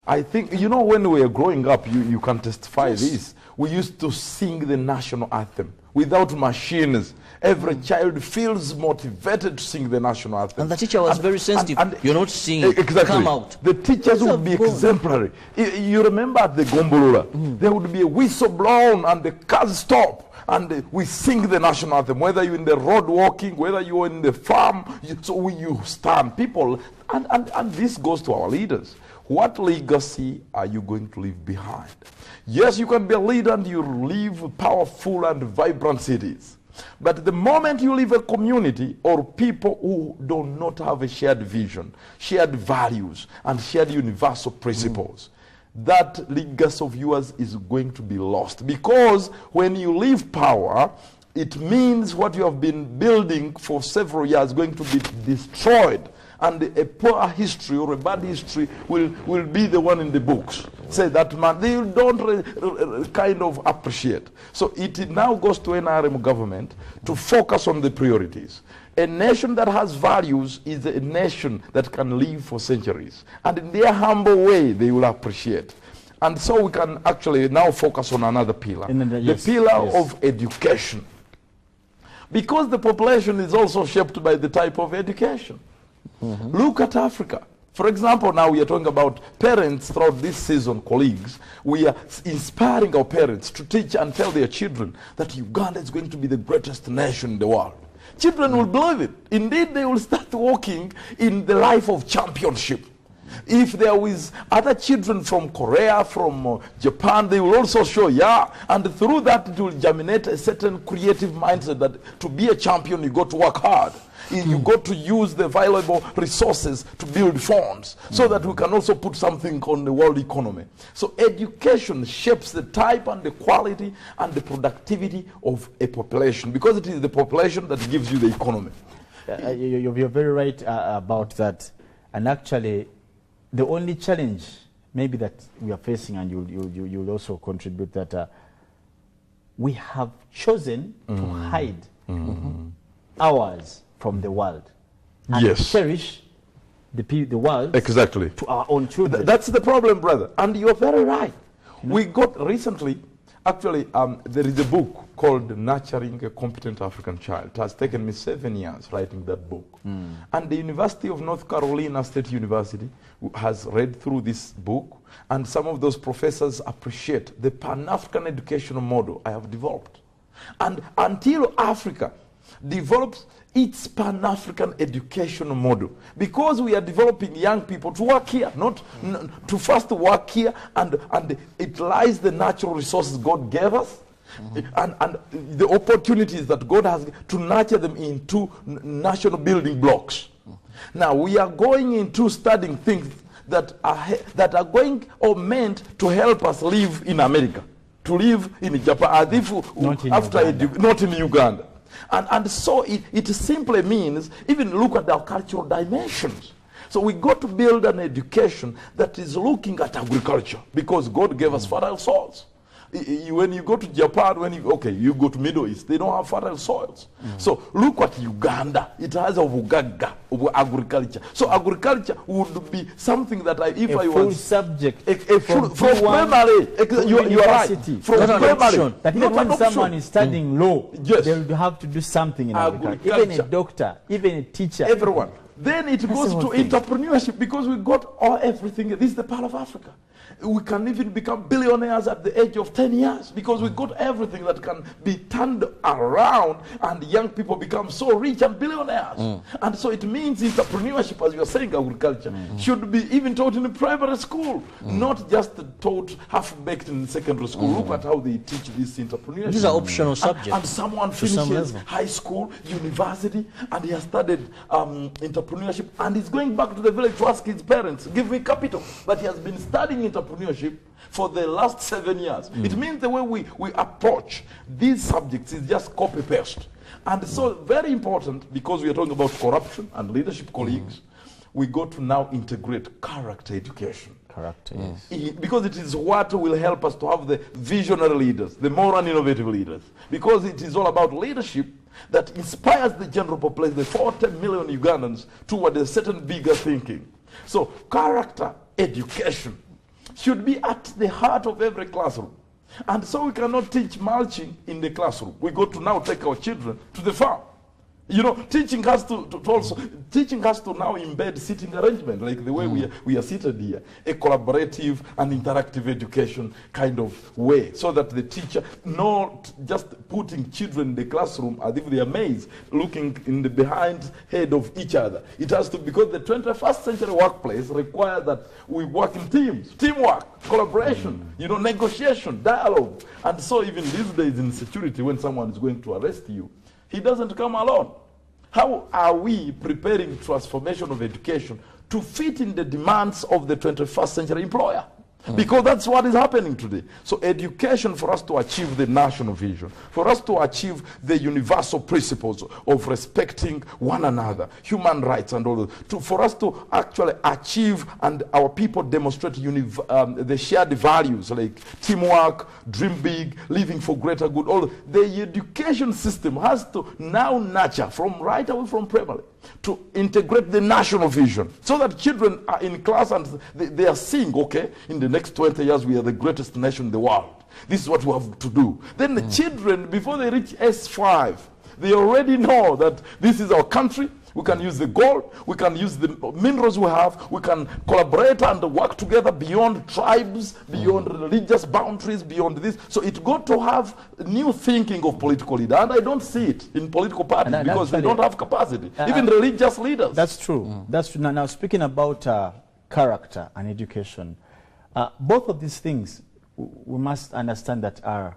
I think, you know, when we were growing up, you can testify this. We used to sing the national anthem without machines. Every child feels motivated to sing the national anthem. And the teacher was very sensitive. And you're not singing. Exactly. Come out. The teachers would be exemplary. You remember at the Gombolora, there would be a whistle blown and the cars stop. And we sing the national anthem, whether you're in the road walking, whether you're in the farm, you stand. People, and this goes to our leaders. What legacy are you going to leave behind? Yes, you can be a leader and you leave powerful and vibrant cities. But the moment you leave a community or people who do not have a shared vision, shared values, and shared universal principles, that legacy of yours is going to be lost. Because when you leave power, it means what you have been building for several years is going to be destroyed. And a poor history or a bad history will be the one in the books. Say that man, they don't kind of appreciate. So it now goes to NRM government to focus on the priorities. A nation that has values is a nation that can live for centuries. And in their humble way, they will appreciate. And so we can actually now focus on another pillar. The pillar of education. Because the population is also shaped by the type of education. Look at Africa. For example, now we are talking about parents throughout this season, colleagues. We are inspiring our parents to teach and tell their children that Uganda is going to be the greatest nation in the world. Children will believe it. Indeed, they will start walking in the life of championship. If there is other children from Korea, from Japan, they will also show, and through that it will germinate a certain creative mindset that to be a champion, you got to work hard. You got to use the available resources to build funds so that we can also put something on the world economy. So education shapes the type and the quality and the productivity of a population, because it is the population that gives you the economy. You're very right about that. And actually, the only challenge maybe that we are facing, and you'll also contribute, that we have chosen to hide ours from the world and cherish the world to our own children. That's the problem, brother. And you're very right. We got recently, actually, there is a book called Nurturing a Competent African Child. It has taken me 7 years writing that book. And the University of North Carolina State University has read through this book, and some of those professors appreciate the Pan-African educational model I have developed. And until Africa develops its Pan-African educational model, because we are developing young people to work here, not to first work here and utilize the natural resources God gave us, and the opportunities that God has to nurture them into national building blocks. Now we are going into studying things that are going or meant to help us live in America, to live in Japan, not in Uganda. And so it simply means, even look at our cultural dimensions. So we got to build an education that is looking at agriculture, because God gave us fertile soils. When you go to Japan, you go to Middle East, they don't have fertile soils. So look at Uganda. It has of agriculture. So agriculture would be something that if I was subject from primary, you are right. From primary, that even when someone is studying law, they will have to do something in agriculture. Even a doctor, even a teacher, everyone. Then it goes to entrepreneurship, because we got everything. This is the part of Africa. We can even become billionaires at the age of 10 years, because we got everything that can be turned around, and young people become so rich and billionaires. And so it means entrepreneurship, as you are saying, agriculture, should be even taught in a primary school, not just taught half-baked in secondary school. Look at how they teach this entrepreneurship. These are optional subjects. And someone finishes high school, university, and he has studied entrepreneurship, and he's going back to the village to ask his parents, give me capital. But he has been studying entrepreneurship for the last 7 years. It means the way we approach these subjects is just copy-paste. And so very important, because we are talking about corruption and leadership, colleagues, we got to now integrate character education. Character, because it is what will help us to have the visionary leaders, the more and innovative leaders. Because it is all about leadership that inspires the general population, the 40 million Ugandans, toward a certain bigger thinking. So character education should be at the heart of every classroom. And so we cannot teach mulching in the classroom. We got to now take our children to the farm. You know, teaching has to now embed sitting arrangement, like the way we are seated here, a collaborative and interactive education kind of way, so that the teacher, not just putting children in the classroom as if they are maids, looking in the behind head of each other. It has to, because the 21st century workplace requires that we work in teams, teamwork, collaboration, you know, negotiation, dialogue. And so even these days in security, when someone is going to arrest you, he doesn't come alone. How are we preparing transformation of education to fit in the demands of the 21st century employer? Because that's what is happening today. So education, for us to achieve the national vision, for us to achieve the universal principles of respecting one another, human rights and all that, for us to actually achieve and our people demonstrate the shared values like teamwork, dream big, living for greater good, all the education system has to now nurture from right away from primary to integrate the national vision, so that children are in class and they are seeing, okay, in the next 20 years we are the greatest nation in the world. This is what we have to do. Then the children, before they reach S5, they already know that this is our country. We can use the gold, we can use the minerals we have, we can collaborate and work together beyond tribes, beyond religious boundaries, beyond this. So it's got to have new thinking of political leader. And I don't see it in political parties because they don't have capacity. Even religious leaders. That's true. That's true. Now speaking about character and education, both of these things we must understand that are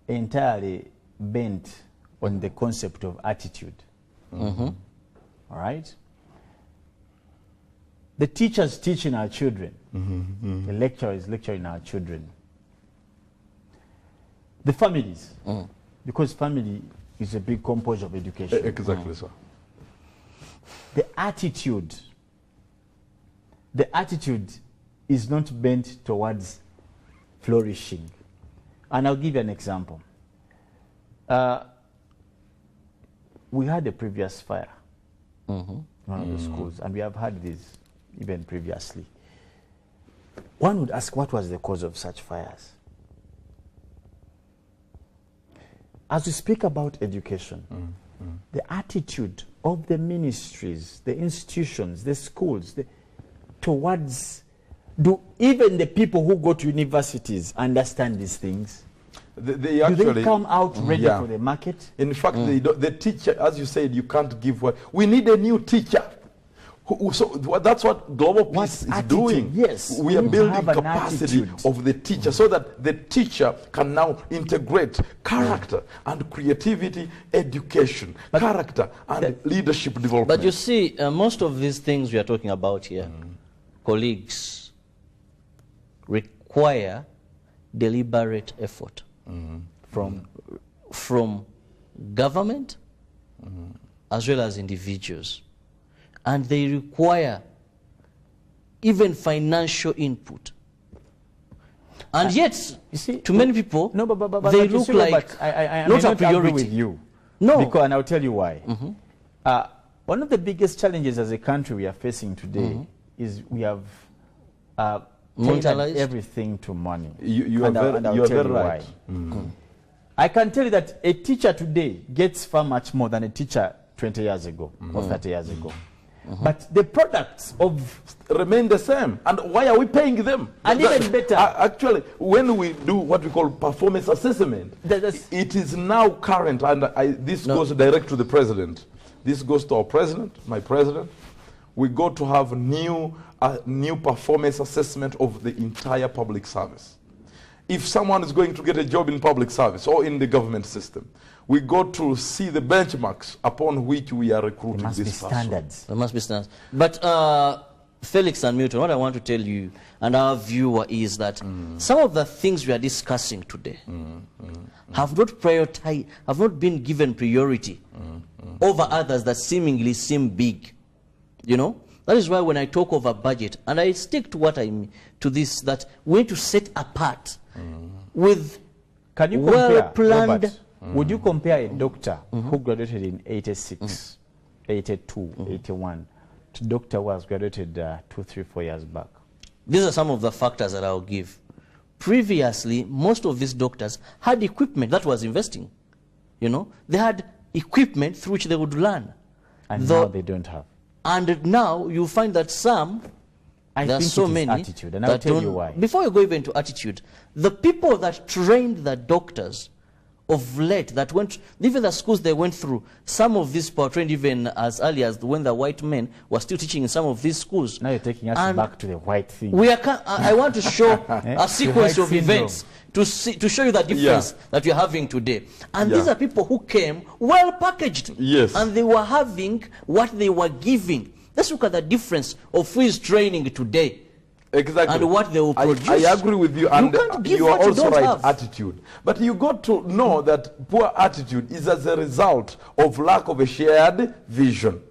entirely bent on the concept of attitude. All right? The teachers teaching our children. The lecturer is lecturing our children. The families. Because family is a big component of education. Exactly, sir. The attitude is not bent towards flourishing. And I'll give you an example. We had a previous fire. One of the schools, and we have had this even previously. One would ask, what was the cause of such fires? As we speak about education, the attitude of the ministries, the institutions, the schools, towards, do even the people who go to universities understand these things? They actually, do they come out ready for the market? In fact, the teacher, as you said, you can't give what. We need a new teacher. So that's what Global Peace is doing. Yes, we are building capacity of the teacher so that the teacher can now integrate character and creativity, education, character and leadership development. But you see, most of these things we are talking about here, colleagues, require deliberate effort from government as well as individuals. And they require even financial input. And yet, you see, to many people, they look like not a priority. With you. No. Because, and I'll tell you why. One of the biggest challenges as a country we are facing today is we have tailored everything to money. You are very right. I can tell you that a teacher today gets far much more than a teacher 20 years ago or 30 years ago. But the products of remain the same. And why are we paying them? And even better. Actually, when we do what we call performance assessment, it is now current, and this goes direct to the president. This goes to our president, my president. We got to have new performance assessment of the entire public service. If someone is going to get a job in public service or in the government system, we got to see the benchmarks upon which we are recruiting this person. There must be standards. But Felix and Milton, what I want to tell you and our viewer is that some of the things we are discussing today have not been given priority over others that seemingly seem big. You know? That is why when I talk of a budget, and I stick to what I mean, to this, that we need to set apart with well-planned. Would you compare a doctor who graduated in 86, 82, 81 to doctor who has graduated 2, 3, 4 years back? These are some of the factors that I'll give. Previously, most of these doctors had equipment that was investing. You know, they had equipment through which they would learn. And now they don't have. And now you find that some, there are so many attitude, and I'll tell you why. Before you go even to attitude, the people that trained the doctors of late, that went, even the schools they went through, some of these were trained even as early as when the white men were still teaching in some of these schools. Now you're taking us back to the white thing. We are, I want to show a sequence of events to show you the difference that you're having today. And these are people who came well packaged. Yes. And they were having what they were giving. Let's look at the difference of who is training today. Exactly. And what they will produce. I agree with you, and you are also right, attitude. But you got to know that poor attitude is as a result of lack of a shared vision.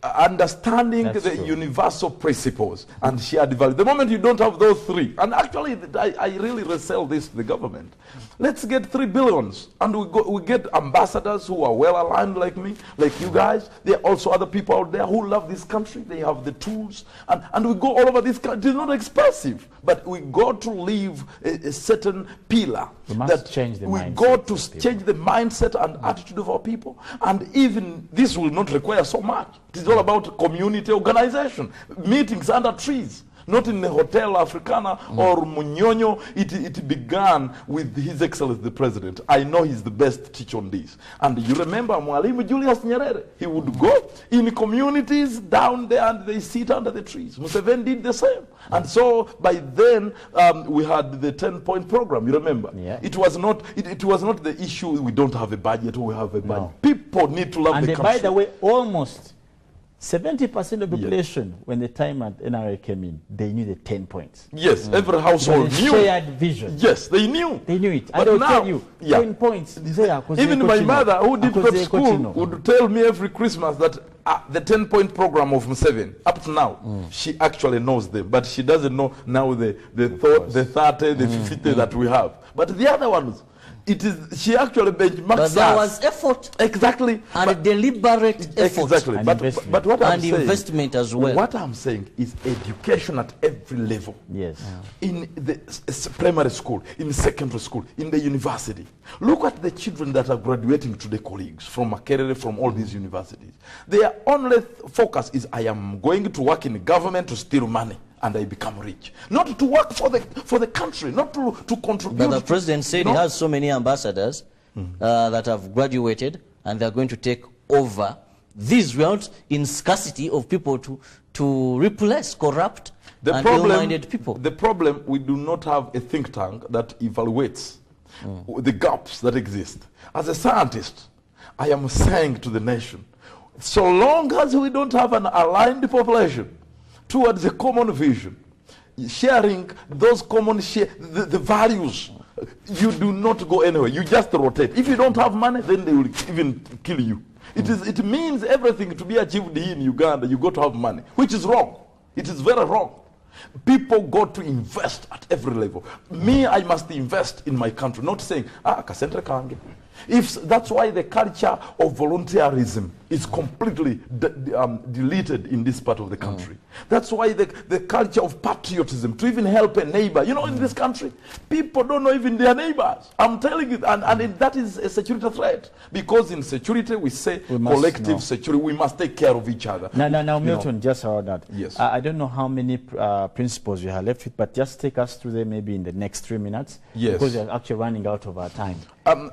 Understanding the universal principles and shared values. The moment you don't have those three, and actually I really resell this to the government. Let's get 3 billion, and we get ambassadors who are well aligned like me, like you guys. There are also other people out there who love this country. They have the tools, and we go all over this country. It's not expensive, but we got to leave a certain pillar. We must change the mindset. We got to change the mindset and attitude of our people, and even this will not require so much. It is all about community organization, meetings under trees, not in the Hotel Africana or Munyonyo. It began with His Excellency the President. I know he's the best teacher on this. And you remember Mwalimu Julius Nyerere, he would go in communities down there and they sit under the trees. Museveni did the same. And so by then we had the 10-point program, you remember? Yeah. It was not the issue we don't have a budget or we have a budget. People need to love the country. And by the way, almost 70% of the population, when the time at NRA came in, they knew the 10 points. Yes, every household knew. Shared vision. Yes, they knew. They knew it. But and they'll now, tell you, 10 points. Even my mother, who did go to school, would tell me every Christmas that the 10-point program of Museveni, up to now, she actually knows them. But she doesn't know now the 30, the 50 that we have. But the other ones, she actually benchmarks us. But there was effort. Exactly. And deliberate effort. Exactly. And but what I'm saying, investment as well. What I'm saying is education at every level. Yes. In the primary school, in secondary school, in the university. Look at the children that are graduating today, colleagues, from Makerere, from all these universities. Their only focus is, I am going to work in government to steal money. And I become rich. Not to work for the country, not to contribute. But the president said he has so many ambassadors that have graduated and they're going to take over. These were not in scarcity of people to replace corrupt and ill-minded people. The problem, we do not have a think tank that evaluates the gaps that exist. As a scientist, I am saying to the nation, so long as we don't have an aligned population towards a common vision, sharing those common the values, you do not go anywhere. You just rotate. If you don't have money, then they will even kill you. It means everything to be achieved here in Uganda, you got to have money, which is wrong. It is very wrong. People got to invest at every level. Me, I must invest in my country, not saying, kasentre kange. That's why the culture of volunteerism is completely deleted in this part of the country. That's why the culture of patriotism, to even help a neighbor. You know, in this country, people don't know even their neighbors. I'm telling you, and that is a security threat. Because in security, we say collective security, we must take care of each other. Now Milton, just around that. Yes. I don't know how many principles you have left with, but just take us through them maybe in the next 3 minutes. Yes. Because we're actually running out of our time.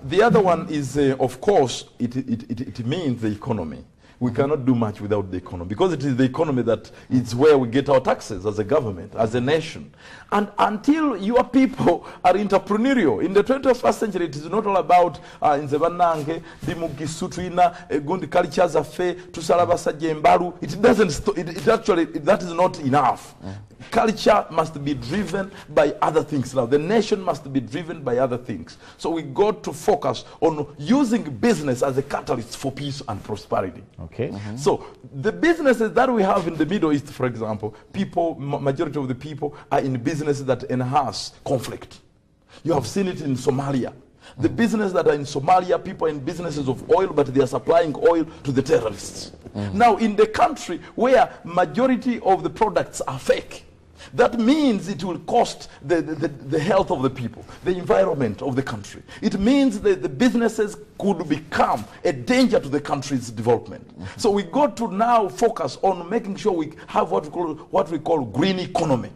The other one is, of course, it means the economy. We cannot do much without the economy, because it is the economy that is where we get our taxes as a government, as a nation. And until your people are entrepreneurial, in the 21st century, it is not all about inzebanange, dimugisutuina, gundi cultures affair, tusalabasajja embalu. It doesn't. It actually, that is not enough. Culture must be driven by other things now. The nation must be driven by other things. So we got to focus on using business as a catalyst for peace and prosperity. Okay. So the businesses that we have in the Middle East, for example, majority of the people are in businesses that enhance conflict. You have seen it in Somalia. The business that are in Somalia, people are in businesses of oil, but they are supplying oil to the terrorists. Now, in the country where majority of the products are fake, That means it will cost the health of the people, the environment of the country. It means that the businesses could become a danger to the country's development. So we got to now focus on making sure we have what we call green economy.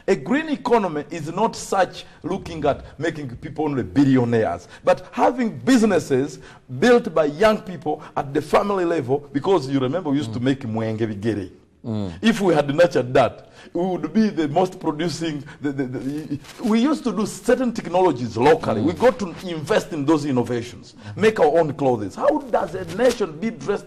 A green economy is not such looking at making people only billionaires, but having businesses built by young people at the family level, because you remember we used to make mwenge bigere. If we had nurtured that, we would be the most producing. We used to do certain technologies locally. We got to invest in those innovations, make our own clothes. How does a nation be dressed?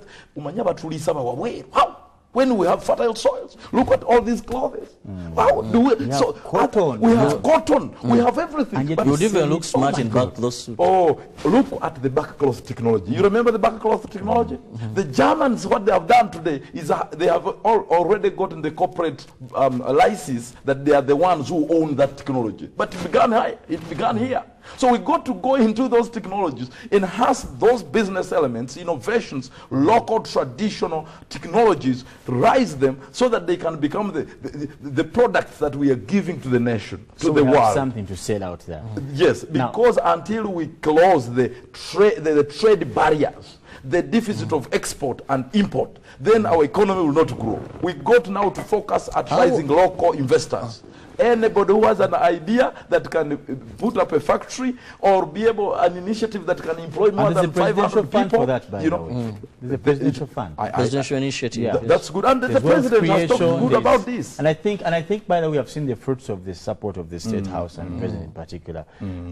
How? When we have fertile soils, look at all these clothes. How do we? We So have cotton. we have cotton. We have everything. And yet But You would even see- look smart my in God. back clothes suit. Oh, look at the backcloth technology. You remember the backcloth technology? The Germans, what they have done today is they have already gotten the corporate license that they are the ones who own that technology. But it began here. So we got to go into those technologies, enhance those business elements, innovations, local traditional technologies, rise them so that they can become the products that we are giving to the nation, to So the we have world. something to sell out there. Yes, Now- because until we close the trade barriers, the deficit of export and import, then our economy will not grow. We got now to focus at rising local investors. Anybody who has an idea that can put up a factory or be able an initiative that can employ more And there's than a presidential 500 fund people, for that, by you the know, way. There's a presidential fund. Presidential initiative. Yeah. that's good. And the There's wealth president has talked creation, good there's- about this. And I think, by the way, we have seen the fruits of the support of the State House and the President in particular.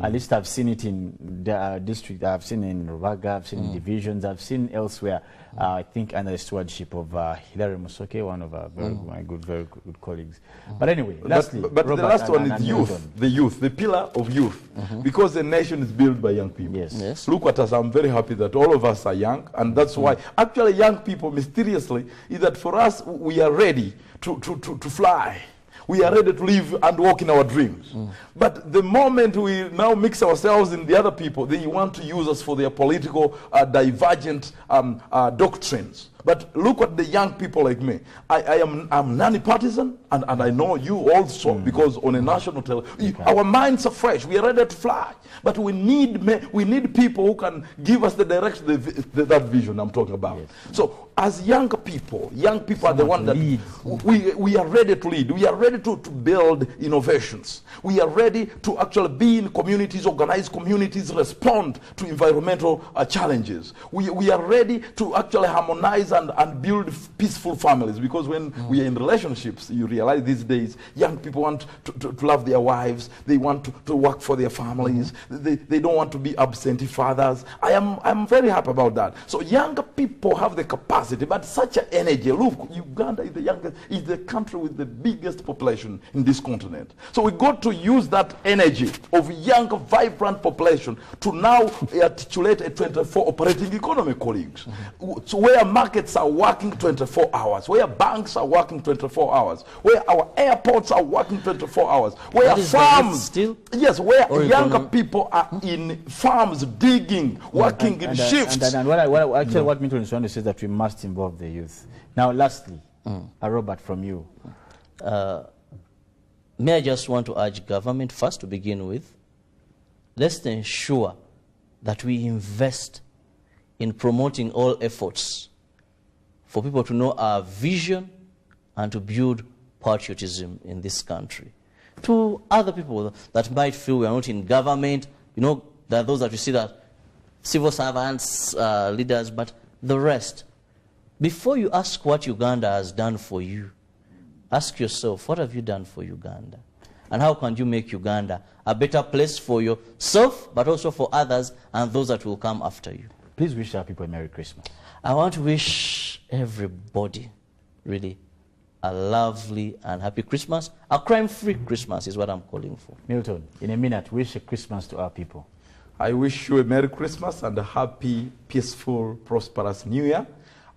At least I've seen it in the district, I've seen in Rubaga, I've seen in divisions, I've seen elsewhere. I think under the stewardship of Hilary Musoke, one of our very good colleagues. But anyway, lastly, But the Robert last one and is Milton. youth, the pillar of youth, because the nation is built by young people. Yes. Yes. Look at us, I'm very happy that all of us are young, and that's why, actually young people, mysteriously, is that for us, we are ready to fly. We are ready to live and walk in our dreams. But the moment we now mix ourselves in the other people, they want to use us for their political divergent doctrines. But look at the young people like me. I'm non-partisan, and I know you also, because on a national television, our minds are fresh. We are ready to fly. But we need people who can give us the direction, that vision I'm talking about. Yes. So as young people are the one that lead. we are ready to lead. We are ready to build innovations. We are ready to actually be in communities, organize communities, respond to environmental challenges. We are ready to actually harmonize and build peaceful families, because when we are in relationships, you realize these days young people want to love their wives, they want to work for their families, they don't want to be absentee fathers. I'm very happy about that. So younger people have the capacity, but such an energy. Look, Uganda is the country with the biggest population in this continent. So we got to use that energy of young, vibrant population to now articulate a 24 operating economy, colleagues. So where markets are working 24 hours, where banks are working 24 hours, where our airports are working 24 hours, where That is the farms, youth still? yes, where Or younger economy? people are in farms digging, working in shifts. And what Milton is trying to say is that we must involve the youth. Now, lastly, Robert, from you. May I just want to urge government first to begin with, let's ensure that we invest in promoting all efforts for people to know our vision and to build patriotism in this country. To other people that might feel we are not in government, you know, there are those that you see that civil servants, leaders, but the rest. Before you ask what Uganda has done for you, ask yourself, what have you done for Uganda? And how can you make Uganda a better place for yourself, but also for others and those that will come after you? Please wish our people a Merry Christmas. I want to wish everybody, really, a lovely and happy Christmas. A crime-free Christmas is what I'm calling for. Milton, in a minute, wish a Christmas to our people. I wish you a Merry Christmas and a happy, peaceful, prosperous New Year.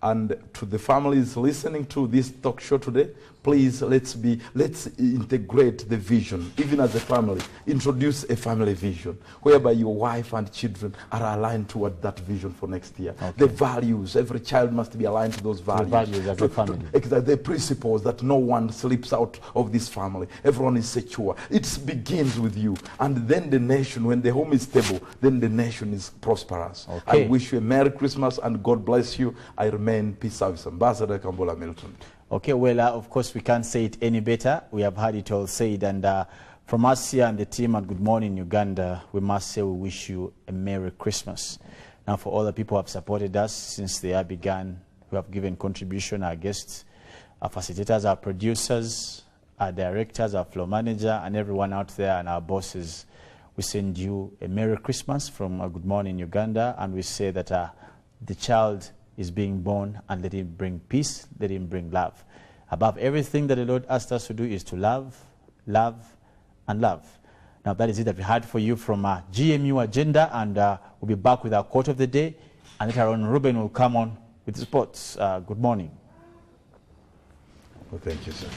And to the families listening to this talk show today, please let's integrate the vision, even as a family. Introduce a family vision whereby your wife and children are aligned toward that vision for next year. Okay. The values, every child must be aligned to those values. The values as a family. The principles that no one slips out of this family. Everyone is secure. It begins with you. And then the nation, when the home is stable, then the nation is prosperous. Okay. I wish you a Merry Christmas and God bless you. I remain Peace Service Ambassador Kambola Milton. Okay, well, of course, we can't say it any better. We have had it all said. And from us here and the team at Good Morning Uganda, we must say we wish you a Merry Christmas. Now, for all the people who have supported us since the year began, who have given contribution, our guests, our facilitators, our producers, our directors, our floor manager, and everyone out there, and our bosses, we send you a Merry Christmas from Good Morning Uganda, and we say that the child is being born, and let him bring peace, let him bring love. Above everything that the Lord asked us to do is to love, love, and love. Now that is it that we had for you from our GMU agenda, and we'll be back with our quote of the day, and later on Ruben will come on with sports. Good morning. Well, thank you, sir.